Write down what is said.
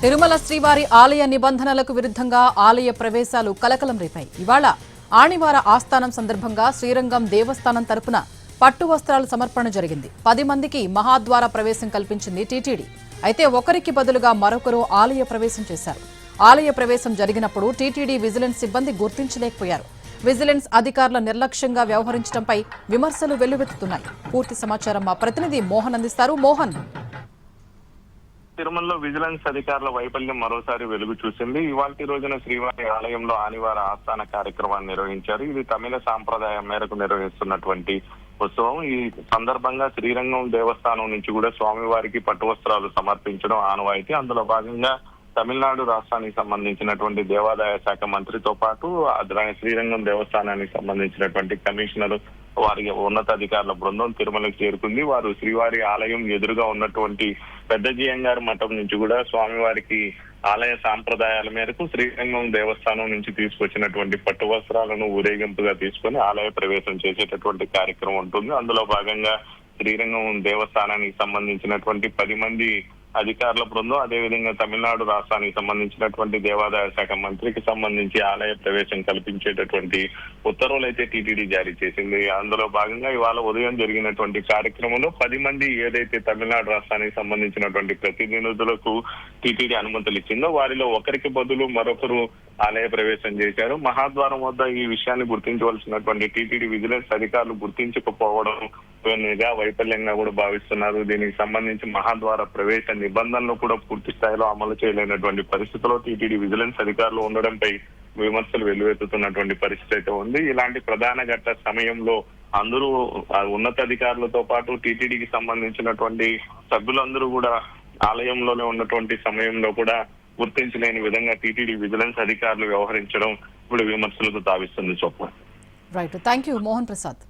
తిరుమల శ్రీవారి ఆలయ నిబంధనలకు విరుద్ధంగా ఆలయ ప్రవేశాలు కలకలం రేపాయి. ఇవాళ ఆణివార ఆస్థానం సందర్భంగా శ్రీరంగం దేవస్థానం తరపున పట్టు వస్త్రాల సమర్పణ జరిగింది. 10 మందికి మహాద్వార ప్రవేశం కల్పించింది టీటీడీ. అయితే ఒకరికి బదులుగా మరొకరు ఆలయ ప్రవేశం చేశారు. ఆలయ ప్రవేశం జరిగినప్పుడు టీటీడీ విజిలెన్స్ సిబ్బంది గుర్తించలేకపోయారు. విజిలెన్స్ అధికారుల నిర్లక్ష్యంగా వ్యవహరించడంపై విమర్శలు వెల్లువెత్తుతున్నాయి. పూర్తి సమాచారం మా ప్రతినిధి మోహన్ అందిస్తారు. మోహన్, తిరుమలలో విజిలెన్స్ అధికారుల వైఫల్యం మరోసారి వెలుగు చూసింది. ఇవాల్టి రోజున శ్రీవారి ఆలయంలో ఆనివార ఆస్థాన కార్యక్రమాన్ని నిర్వహించారు. ఇది తమిళ సాంప్రదాయం మేరకు నిర్వహిస్తున్నటువంటి ఉత్సవం. ఈ సందర్భంగా శ్రీరంగం దేవస్థానం నుంచి కూడా స్వామివారికి పట్టు వస్త్రాలు సమర్పించడం ఆనవాయితీ. అందులో భాగంగా తమిళనాడు రాష్ట్రానికి సంబంధించినటువంటి దేవాదాయ శాఖ మంత్రితో పాటు శ్రీరంగం దేవస్థానానికి సంబంధించినటువంటి కమిషనర్ వారి ఉన్నతాధికారుల బృందం తిరుమలకు చేరుకుంది. వారు శ్రీవారి ఆలయం ఎదురుగా ఉన్నటువంటి పెద్ద జియంగారు మఠం నుంచి కూడా స్వామివారికి ఆలయ సాంప్రదాయాల మేరకు శ్రీరంగం దేవస్థానం నుంచి తీసుకొచ్చినటువంటి పట్టు వస్త్రాలను ఊరేగింపుగా తీసుకొని ఆలయ ప్రవేశం చేసేటటువంటి కార్యక్రమం ఉంటుంది. అందులో భాగంగా శ్రీరంగం దేవస్థానానికి సంబంధించినటువంటి 10 మంది అధికారుల బృందం, అదేవిధంగా తమిళనాడు రాష్ట్రానికి సంబంధించినటువంటి దేవాదాయ శాఖ మంత్రికి సంబంధించి ఆలయ ప్రవేశం కల్పించేటటువంటి ఉత్తర్వులు అయితే టీటీడీ జారీ చేసింది. అందులో భాగంగా ఇవాళ ఉదయం జరిగినటువంటి కార్యక్రమంలో 10 మంది ఏదైతే తమిళనాడు రాష్ట్రానికి సంబంధించినటువంటి ప్రతినిధులకు టీటీడీ అనుమతులు ఇచ్చిందో వారిలో ఒకరికి బదులు మరొకరు ఆలయ ప్రవేశం చేశారు. మహాద్వారం వద్ద ఈ విషయాన్ని గుర్తించవలసినటువంటి టీటీడీ విజిలెన్స్ అధికారులు గుర్తించకపోవడం నిజా వైఫల్యంగా కూడా భావిస్తున్నారు. దీనికి సంబంధించి మహాద్వార ప్రవేశ నిబంధనలు కూడా పూర్తి స్థాయిలో అమలు చేయలేనటువంటి పరిస్థితిలో టీటీడీ విజిలెన్స్ అధికారులు ఉండడంపై విమర్శలు వెల్లువెత్తుతున్నటువంటి పరిస్థితి అయితే ఉంది. ఇలాంటి ప్రధాన ఘట్ట సమయంలో అందరూ ఉన్నతాధికారులతో పాటు టీటీడీకి సంబంధించినటువంటి సభ్యులందరూ కూడా ఆలయంలోనే ఉన్నటువంటి సమయంలో కూడా గుర్తించలేని విధంగా టీటీడీ విజిలెన్స్ అధికారులు వ్యవహరించడం ఇప్పుడు విమర్శలకు తావిస్తుంది. చొప్ప right, thank you Mohan Prasad.